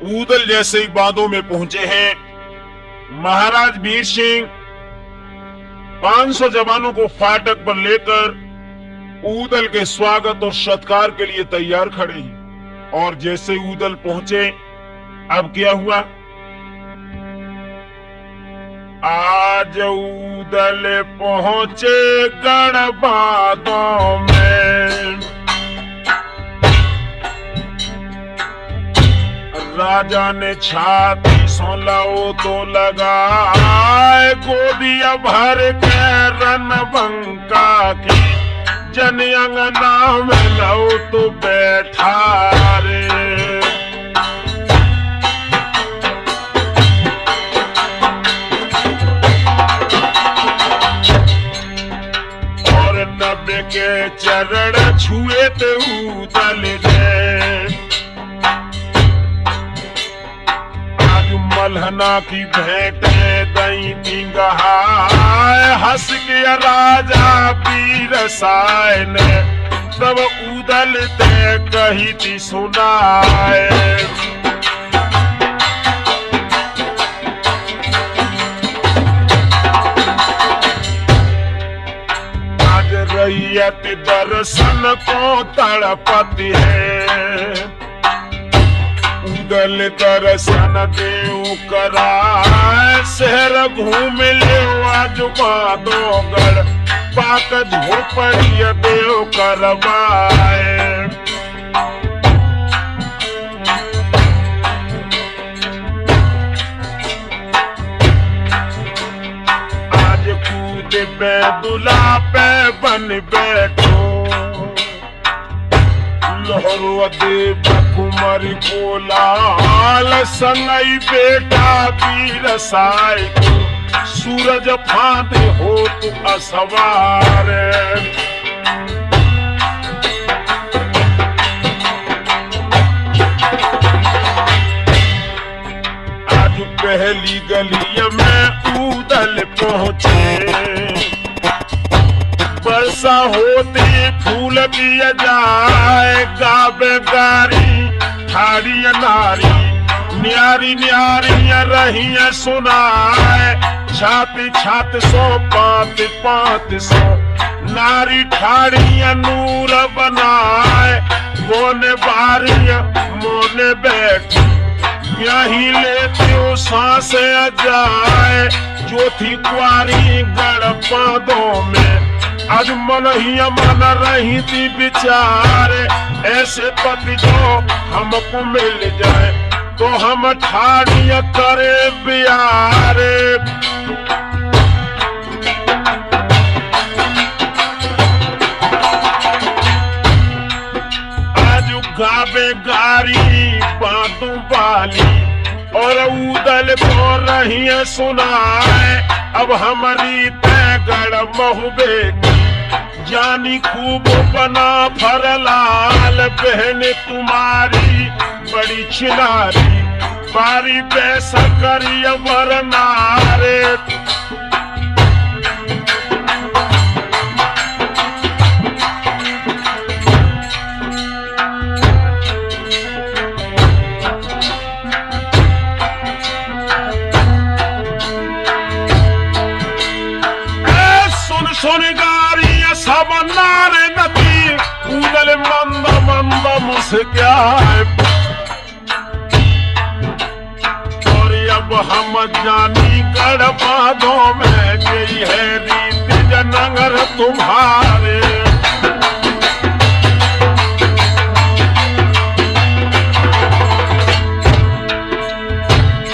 ऊदल जैसे ही बांधों में पहुंचे हैं। महाराज वीर सिंह 500 जवानों को फाटक पर लेकर ऊदल के स्वागत और सत्कार के लिए तैयार खड़े हैं। और जैसे ऊदल पहुंचे, अब क्या हुआ? आज ऊदल पहुंचे गढ़बादों में, राजा ने छाती सोलाओ तो लगाए, गोदिया भर के रणबंका की, जन अंगना में लो तो बैठा रे। और नब्बे के चरण छुए तो ऊदल ने, मल्हना की भेंट दई दिंगाय, हंस के राजा पीर साय ने, तब ऊदल ते कही थी सुनाए। आज रैयत दर्शन को तड़पती है, ऊदल दर्शन देव कराए, शहर घूम ले आज बादोगढ़, पाक झोपड़िया देव करवाए। आज कूद बैदुला पे बन बैठो, लोहरुआ देव कुमारी कोलाल, संगई बेटा पीर साय, सूरज फांदे हो तू असवार। आज पहली गली में ऊदल पहुंचे, वर्षा होती फूल दिया जाए, गावे गारी ठाड़ी नारी, न्यारी न्यारी रही सुनाए, छाती छात 100 पात पात 100, नारी ठाड़ी नूर बनाए, मोने बारी मोने बैठ, यही लेती हो सांस जाए, जो थी कुआरी गढ़बादों में, आज मन ही मन रही थी बिचारे, ऐसे पति जो हमको मिल जाए, तो हम ठाड़िया करे बियारे। आज गावे गारी बातों वाली, और ऊदल को रही सुनाए, अब हमारी तैगढ़ महुबे की, जानी खूब बना फरलाल, बहन तुम्हारी बड़ी चिनारी, बारी पैसा करिय वरनारे। सुन गारी सब नारे नदी, ऊदल मंद मंद मुस्काए, और अब हम जानी गढ़बादों में गई है रीति जनंगर तुम्हारे।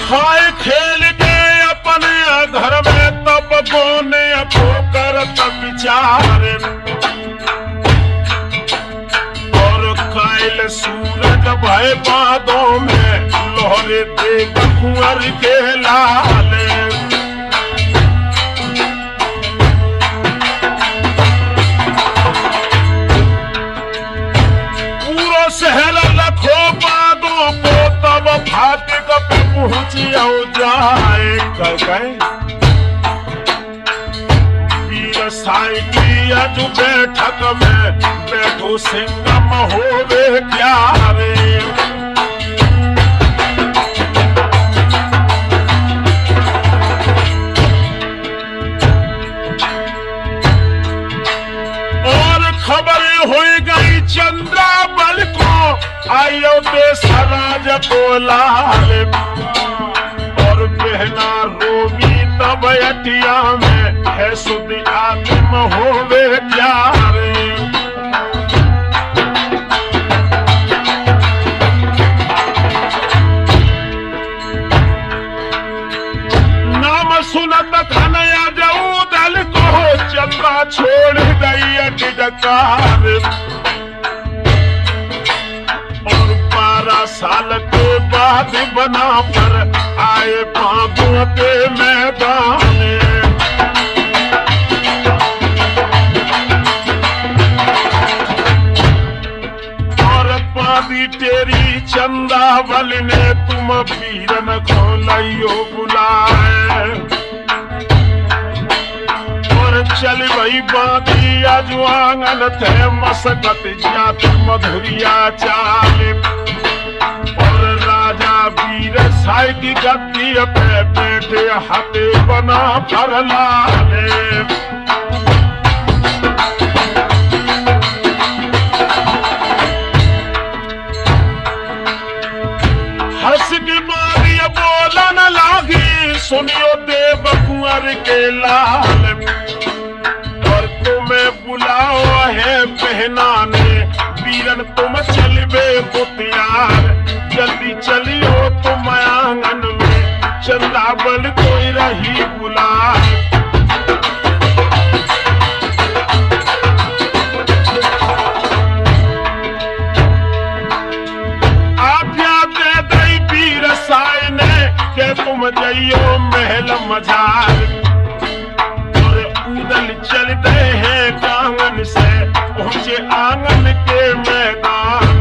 हाय खेल के अपने घर में, तब गोने पोकर तब विचारे, और कायल सूरज भय बादों में, लोहरे देख कुंवर के लाले। पूरा शहर लखो बादों को, तब फाटक पे पहुंची जाए कर साइकिया जो बैठक में बैठो सिंगम होवे क्या रे। बोला और बहना रोगी तब अटिया में है सुध आत्म होवे प्यारे। नाम सुनत खनया जाऊ दल को चंद्रा छोड़ दई डकार और 12 साल के बाद बना पर आए बाबू के मैदान। और पादी तेरी चंदावल ने तुम वीरन खोलियो बुलाए और चल वही बाती अजवांगन थे मसकत जात मधुरिया चाल और राजा वीर साई की गद्दी पे बैठे हाथे बना फरलाले। हंस की मारी बोलन लागी सुनियो देव कुंवर के लाल और तुम्हें बुलाओ है बहनाने वीरन तुम चलबे पुतियार जल्दी चलियो तुम आंगन में चंदावल कोई रही बुला। के तुम जइयो महल मजार और उदल चलते हैं आंगन से पहुंचे आंगन के मैदान।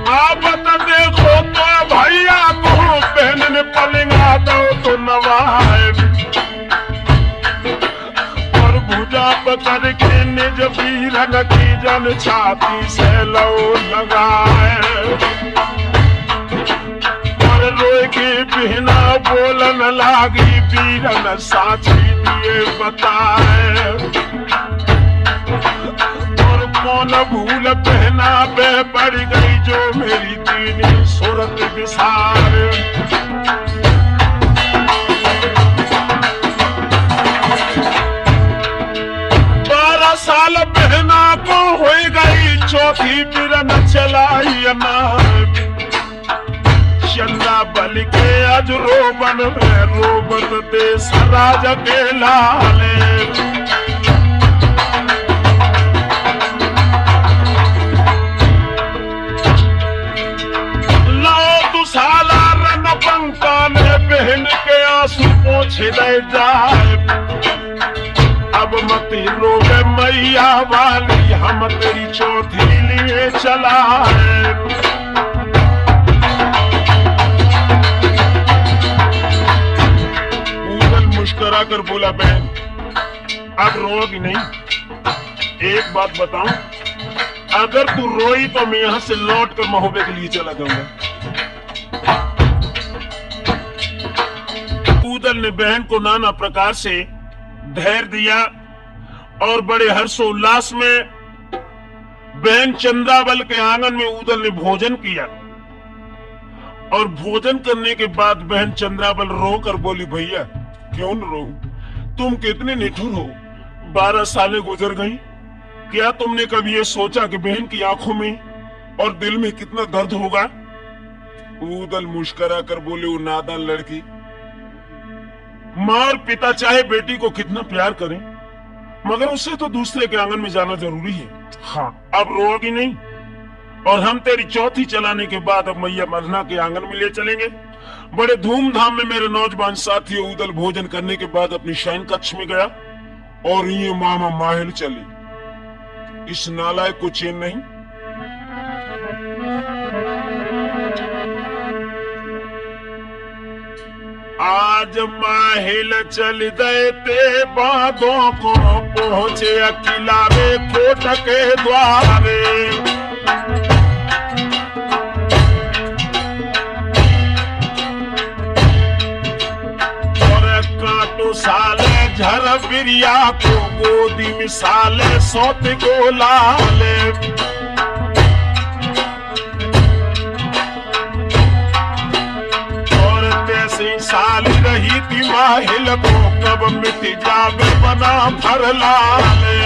आप देखो तो भैया को बहन ने पलंगा दो तो नवाए भुजा पकड़ के निज वीरन की जन छाती से लो लगाए और रोए के बिना बोलन लागी वीरन साची दिए बताए और कौन भूल पहना पे पड़ गई जो मेरी दीनी सूरत विसार। 12 साल बहना को हो गई चौथी बिरन चलाई चंदा बल के अज रोबन में रोबत देश राज के लाले। साला रन पंका ने बहन के आंसू पोंछे दे जाए अब मती रोवे मैया वाली हम तेरी चौथी लिए चला है। उदल मुस्कुरा कर बोला बहन अब रोगी नहीं। एक बात बताऊं अगर तू रोई तो मैं यहां से लौट कर महोबे के लिए चला जाऊंगा। उदल ने बहन को नाना प्रकार से धैर्य दिया और बड़े हर्षोल्लास में बहन चंद्रावल के आंगन में उदल ने भोजन किया और भोजन करने के बाद बहन चंद्रावल रो कर बोली भैया क्यों न रो तुम कितने निठुर हो 12 सालें गुजर गई क्या तुमने कभी ये सोचा कि बहन की आंखों में और दिल में कितना दर्द होगा। उदल मुस्कुरा कर बोले वो नादान लड़की माँ और पिता चाहे बेटी को कितना प्यार करें मगर उससे तो दूसरे के आंगन में जाना जरूरी है। हाँ अब रोगी नहीं और हम तेरी चौथी चलाने के बाद अब मैया मरना के आंगन में ले चलेंगे। बड़े धूमधाम में मेरे नौजवान साथी उदल भोजन करने के बाद अपनी शयन कक्ष में गया और ये मामा माहिल चली। इस नालायक को चैन नहीं। आज माहिल चल देते बादों को पहुंचे अकिलावे कोट के द्वारे। और काटो साले झर बिरिया को गोदी मिसाले सौत गोलाले। और तैसी साल रही थी माहिल को कब मिट जावे बना भर लाले।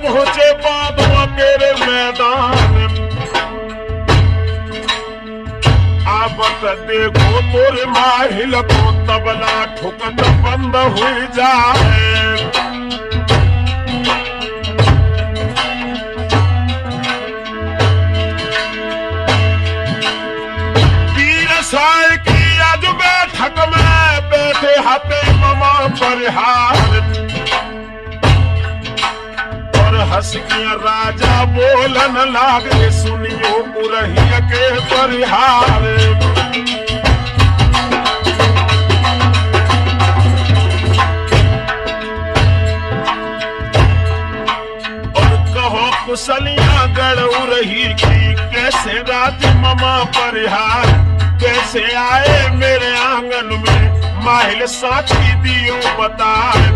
पहुंचे बांधवा तेरे मैदान आबत देखो तोरे माहिल को तबला ठुकत बंद हुई जाए। वीर साय की आज बैठक में बैठे हाथे ममा परिहार। हंस के राजा बोलन लागे सुनियो पुरहिया के परिहार। और कहो कुशलियां गढ़ रही की कैसे राज ममा परिहार। कैसे आए मेरे आंगन में माहिल साथी दियो बताए।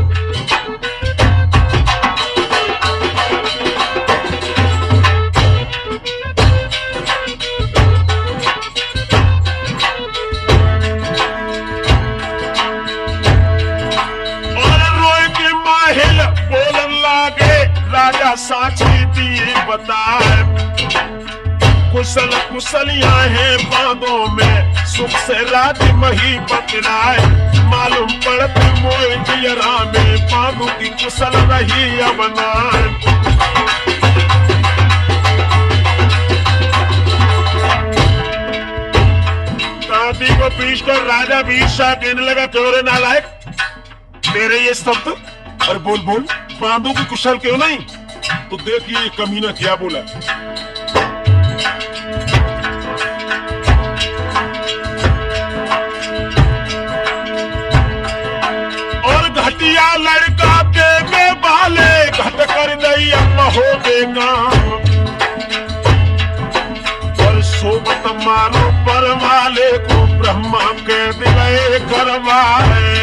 राजा साची दिए बताए कुशल कुशलियां हैं बांधों में सुख से राज मही पकड़ाए। मालूम पड़ते मोए जियरा में बांधू की कुशल रही अबनाए। कांति को पीछ कर राजा बीशा कहने लगा क्यों रे नालायक मेरे ये शब्द और बोल बोल बांधू की कुशल क्यों नहीं। तो देखिए कमीना क्या बोला। और घटिया लड़का देवे वाले घट कर दई अम्मा हो देगा। और सोबत मारो पर वाले को ब्रह्मा के दिले करवाए।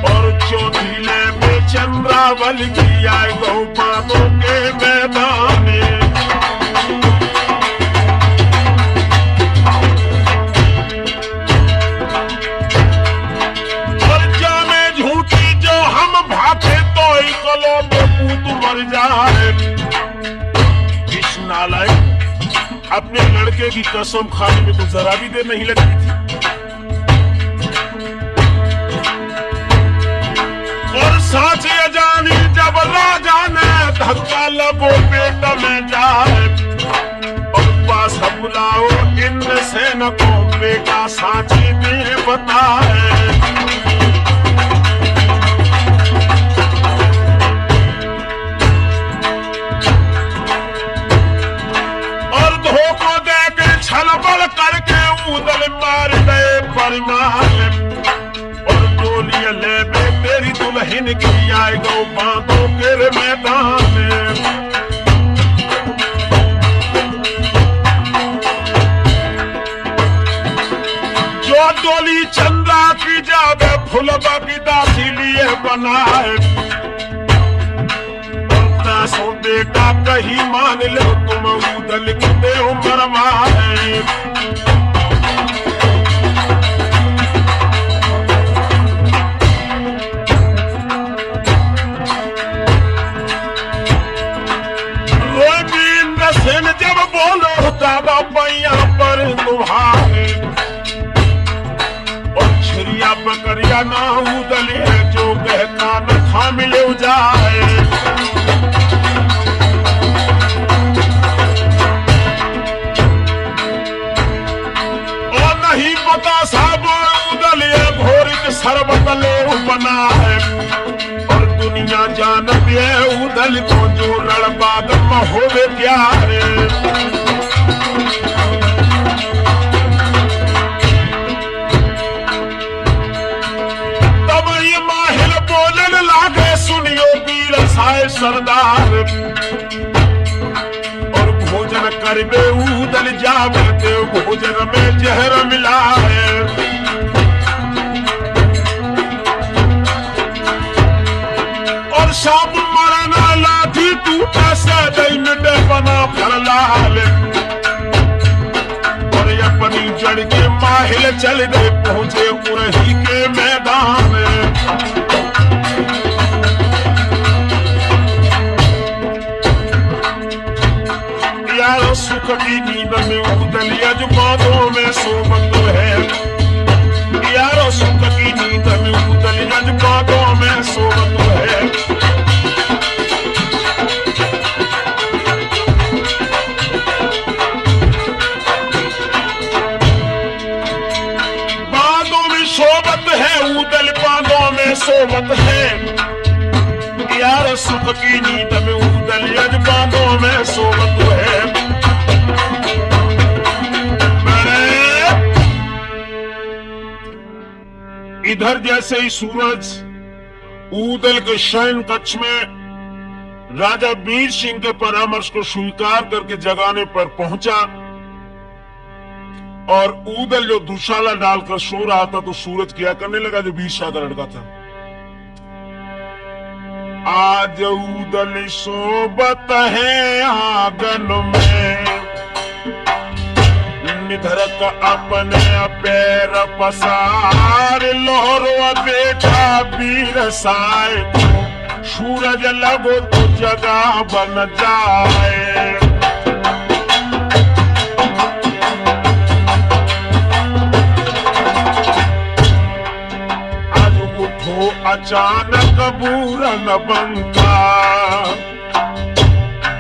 और चौथीले में चंद्रावल की आए गौ बातों के मैदान। और जाने झूठी जो हम भागे तो कलो में पूत मर जाए। इस नालायक अपने लड़के की कसम खाने में तो जरा भी देर नहीं लगती थी। और साची अजानी जब राजा ने धक्का लगो पेट में जाए। और पास बुलाओ इंद्र सेन को बेटा साची ने बताए। और धोखो दे के छलबल करके उदल मार गए परिमाण। और डोलिया ले तेरी दुल्हन की आए गौ बांधो के मैदान में। जो डोली चंद्रा की जावे फुलबा की दासी लिए बनाए। दासों बेटा कहीं मान लो तुम उदल की दे मरवाए। जब बोलो दादा पैया पर तुम्हारे। और छिरिया बकरिया ना उदले जो कहता न था मिले जाए। और नहीं पता साहब उदले घोरित सरबतले बना है। और ऊदल को जो रणबाग होवे प्यारे। तब ये माहिल बोलन लागे सुनियो वीर साए सरदार, और भोजन करबे ऊदल जावे ते भोजन में जहर मिलाए। सब मरना लाठी टूटा से दई मिटे बना फर लाल, और अपनी जड़ के माहिल चल गए पहुंचे उरही के मैदान। यार सुख की नींद में ऊदल यजमानों में सोबत है, यार सुख की नींद में ऊदल यजमानों में सोबत है। ऊदल बांधों में सोवत है, यार सुख की नींद में ऊदल यजमानों में सोवत है। इधर जैसे ही सूरज ऊदल के शयन कक्ष में राजा वीर सिंह के परामर्श को स्वीकार करके जगाने पर पहुंचा, और ऊदल जो दुशाला डालकर सो रहा था तो सूरज क्या करने लगा, जो वीर शाह का लड़का था। आज ऊदल सोबत है आंगन में, निधरक अपने पैर पसार, लोहरो बेटा वीर साए, सूरज लगो तो जगह बन जाए। अचानक बूरन बंका,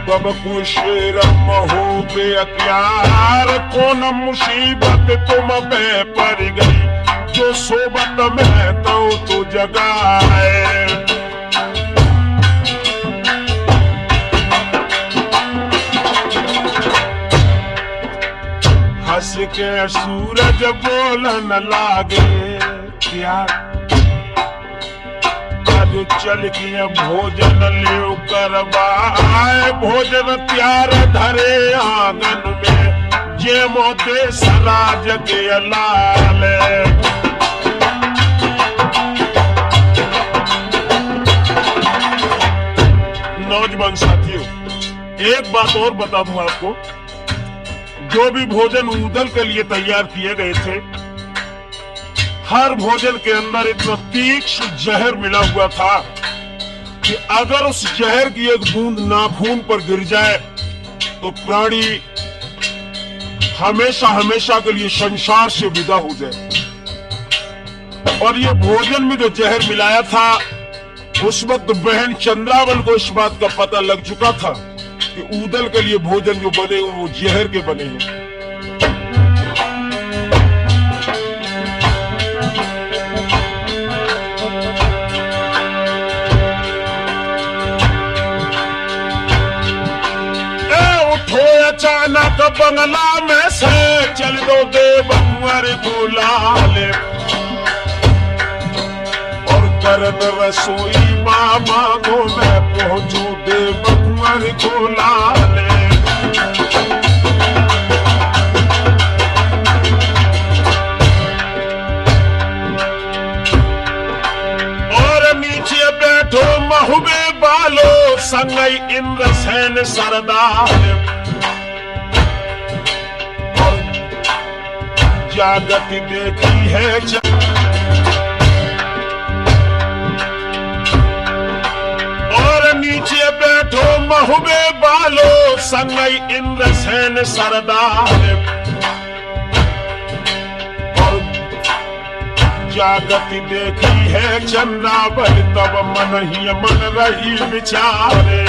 बब को शेर महो बे अख्यार, कौन मुसीबत तुम पे पड़ गई, जो सोबत में तो जगाए। हंस के सूरज बोलन लागे, क्या चल के भोजन ले करवाए, भोजन त्यार धरे आंगन में, जे मोते सराज के लाल। नौजवान साथियों, एक बात और बता दूं आपको, जो भी भोजन ऊदल के लिए तैयार किए गए थे, हर भोजन के अंदर इतना तीक्ष्ण जहर मिला हुआ था कि अगर उस जहर की एक बूंद नाखून पर गिर जाए तो प्राणी हमेशा हमेशा के लिए संसार से विदा हो जाए। और ये भोजन में जो जहर मिलाया था, उस वक्त बहन चंद्रावल को इस बात का पता लग चुका था कि ऊदल के लिए भोजन जो बने वो जहर के बने हैं। अचानक बंगला में से चल दो देव कुंवर गुलाले, और करन रसोई मामा को मैं पहुंचू देव कुंवर गुलाले। और नीचे बैठो महुबे बालो संगई इंद्रसेन सरदार, जागति देखी है और नीचे बैठो महुबे बालो संगई इंद्रसेन सरदार, और जागति देखी है चंद्रावल, तब मन ही मन रही विचारे।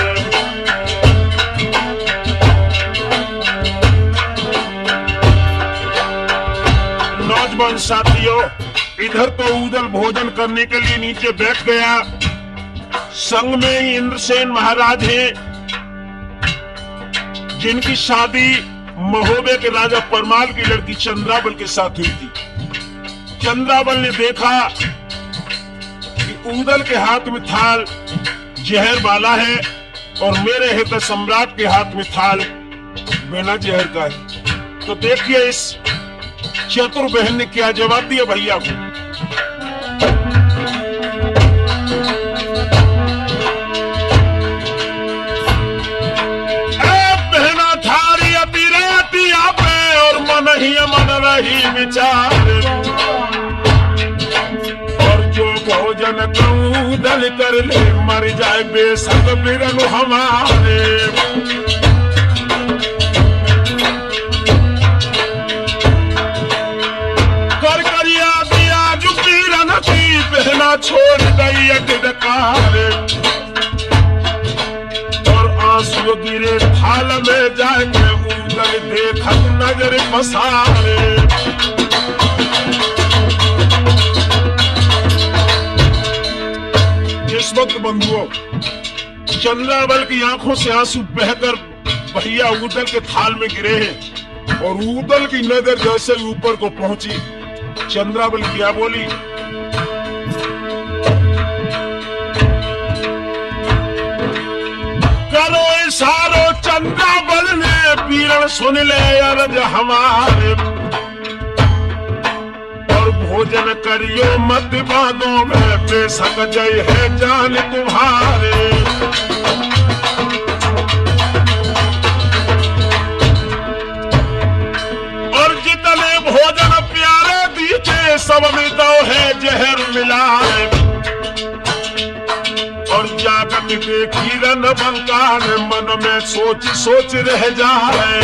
नौजवान साथियों, इधर तो ऊदल भोजन करने के लिए नीचे बैठ गया, संग में ही इंद्रसेन महाराज हैं, जिनकी शादी महोबे के राजा परमाल की लड़की चंद्रावल के साथ हुई थी। चंद्रावल ने देखा कि ऊदल के हाथ में थाल जहर वाला है और मेरे हृदय सम्राट के हाथ में थाल बिना जहर का है। तो देखिए इस चतुर बहन ने क्या जवाब दिया भैया को। बहना थारी अति रहती आपे और मन ही मन रही विचार, और जो भोजन कऊदल कर ले मर जाए बेसक बिरन हमारे। बहना छोड़ गई अटकार और आंसू गिरे थाल में जाके ऊदल देखत नजर पसारे। इस वक्त बंधुओं चंद्रावल की आंखों से आंसू बहकर भैया ऊदल के थाल में गिरे हैं और ऊदल की नजर जैसे ऊपर को पहुंची, चंद्रावल क्या बोली, करो इशारो चंद्रावल ने पीरण सुन ले अर्ज हमारे, और भोजन करियो मत बादों में बेशक जय है जान तुम्हारे। और जितने भोजन प्यारे दीजे सब में तो है जहर मिलाए, और जागत देखी रन बंकार मन में सोच सोच रह जाए।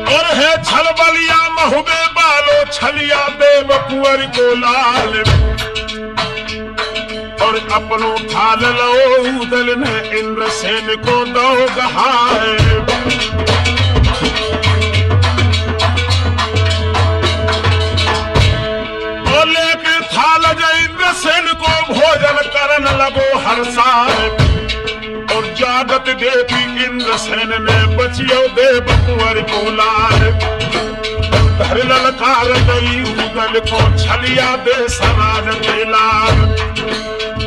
और है छल बलिया महुबे बालो छलिया देव कुंवर को लाल, और अपनों थाल लो ऊदल ने इंद्रसेन को दो गहाए। लेके थाल इंद्रसेन को भोजन करन लगो हर साल, और जागत देखी इंद्रसेन ने बचियो देव कुंवर को लाल। धर ललकार गई ऊदल को छलिया दे सराज के लाल,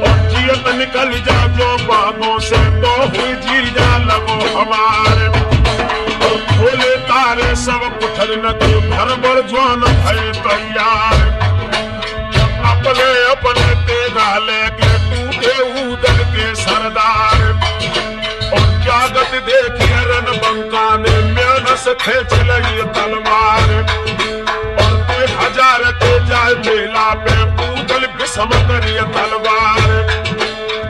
और जियत निकल जा जो बातों से तो हुई जी जा लगो हमारे। और खोले तारे सब कुठर न के भर भर ज्वान भय तैयार, अपने अपने तेगा लेके टूटे ऊदल के सरदार। और जागत देखी रन बंका ने म्यान से खेच लगी तलवार, और 1000 के जाए मेला पे ऊदल विषम करिए तलवार।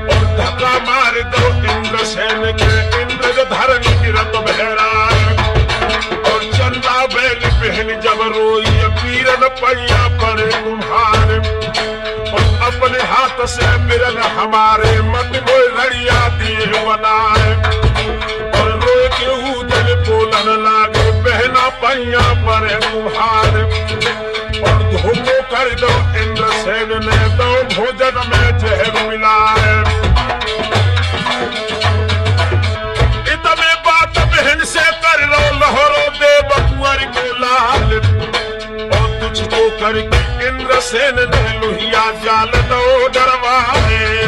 और धक्का मार दो इंद्रसेन के इंद्र धरनी गिरत बहराए, और चंद्रावल बहन जब रोई पीरन पैया पड़े तुम्हारे। अपने हाथ से बिरन हमारे मत को लड़िया दिए बनाए, और रो के ऊदल बोलन लागे बहना पैया परे तुम्हारे। और धूमो कर दो इंद्रसेन ने दो भोजन में जहर मिलाए। इतने बात बहन से कर लो लहरो देव कुंवर को लाल, और तुझको करके इंद्रसेन ने लोहिया जाल दो डरवाए।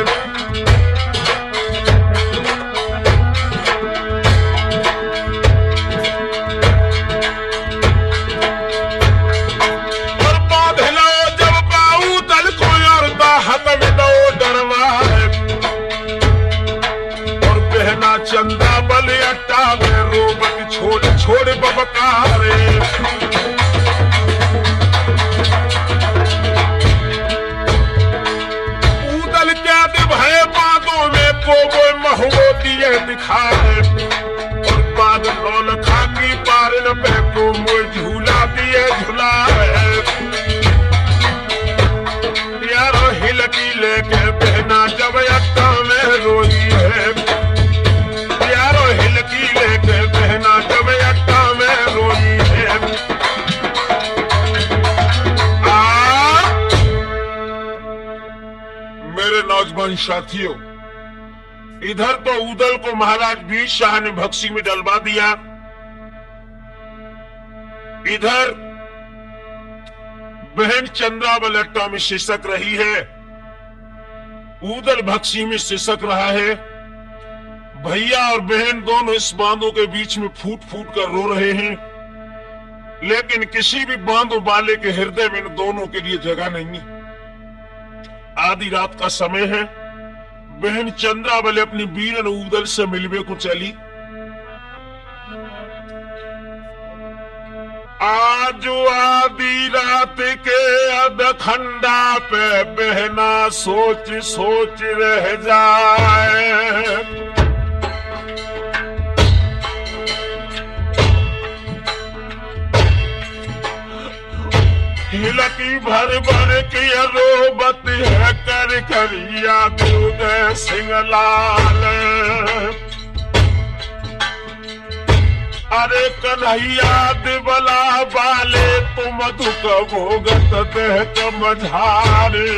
और बांध लो जब बाऊ दल को और दाहत में दो डरवाए। और बहना चंद्रावल अट्टा में रोबत छोड़ छोड़ बबकारे। दिखाए, और बाद लौल खाकी पारन पे को मोर झूला दिए झुलाए। यारो हिलकी लेके बहना जब अट्टा में रोई है, यारो हिलकी लेके बहना जब अट्टा में रोई है। वंश साथियों, इधर तो ऊदल को महाराज वीर शाह ने भक्सी में डलवा दिया, इधर बहन चंद्रावल अट्टा में सिसक रही है, ऊदल भक्सी में सिसक रहा है। भैया और बहन दोनों इस बांधों के बीच में फूट फूट कर रो रहे हैं, लेकिन किसी भी बांधों वाले के हृदय में इन दोनों के लिए जगह नहीं है। आधी रात का समय है, बहन चंद्रावली अपनी वीरन ऊदल से मिलने को चली। आज आधी रात के अधखंडा पे बहना सोच सोच रह जाए। हिलकी भर भर की रोबत है कर करिया उदय सिंह लाल। अरे कन्हैया दिवला वाले तुम दुख भोगत देह कमझारे,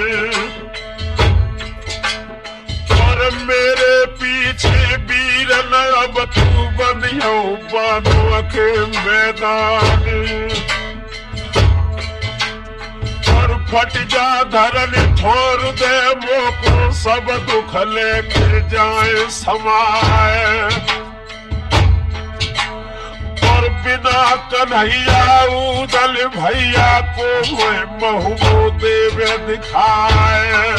और मेरे पीछे वीर अब तू बनियो बांधो के मैदान। फट जा धरन छोड़ दे मोको सब दुख लेके जाए समाए। और बिना कन्हैया ऊदल भैया को मैं महबूब देवे दिखाए।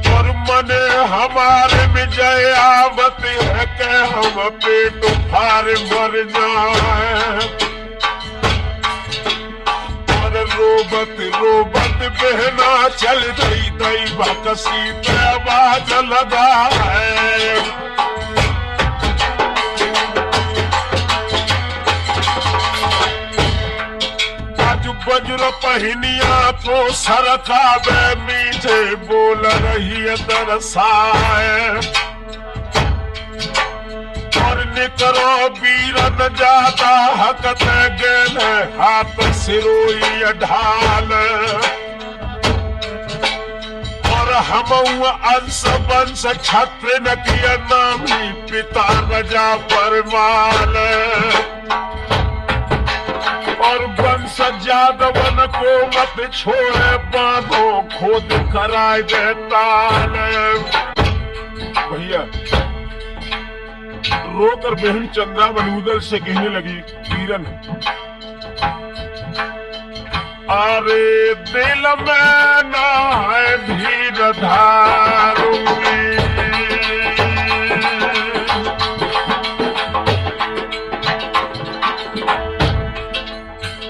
और मने हमारे में जय आवत है के हम पेट फार मर जाए। रोबत रोबत बहना चल गई दई भकसी पे आवाज लगा है। आज वज्र पहनिया को सरकावे मीठे बोल रही दरसाए। निकरो वीरन ज्यादा हकत गेल हाथ सिरोई ढाल। और हम अंश वंश छत्र न किया नामी पिता रजा परमाल। और वंश जादवन को मत छोड़े बांधो खोद कराए देताल। भैया रोकर बहन चंद्रावली ऊदल से कहने लगी, वीरन अरे दिल में ना है धीर धारूंगी।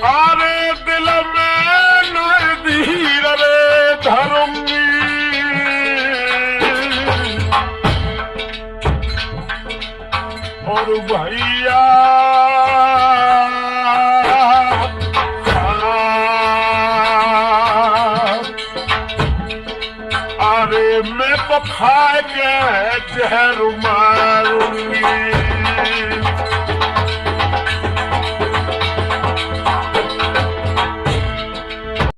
अरे दिल में ना है धीर रे धरूंगी। और भैया अरे मैं तो खाए के जहर मारूंगी।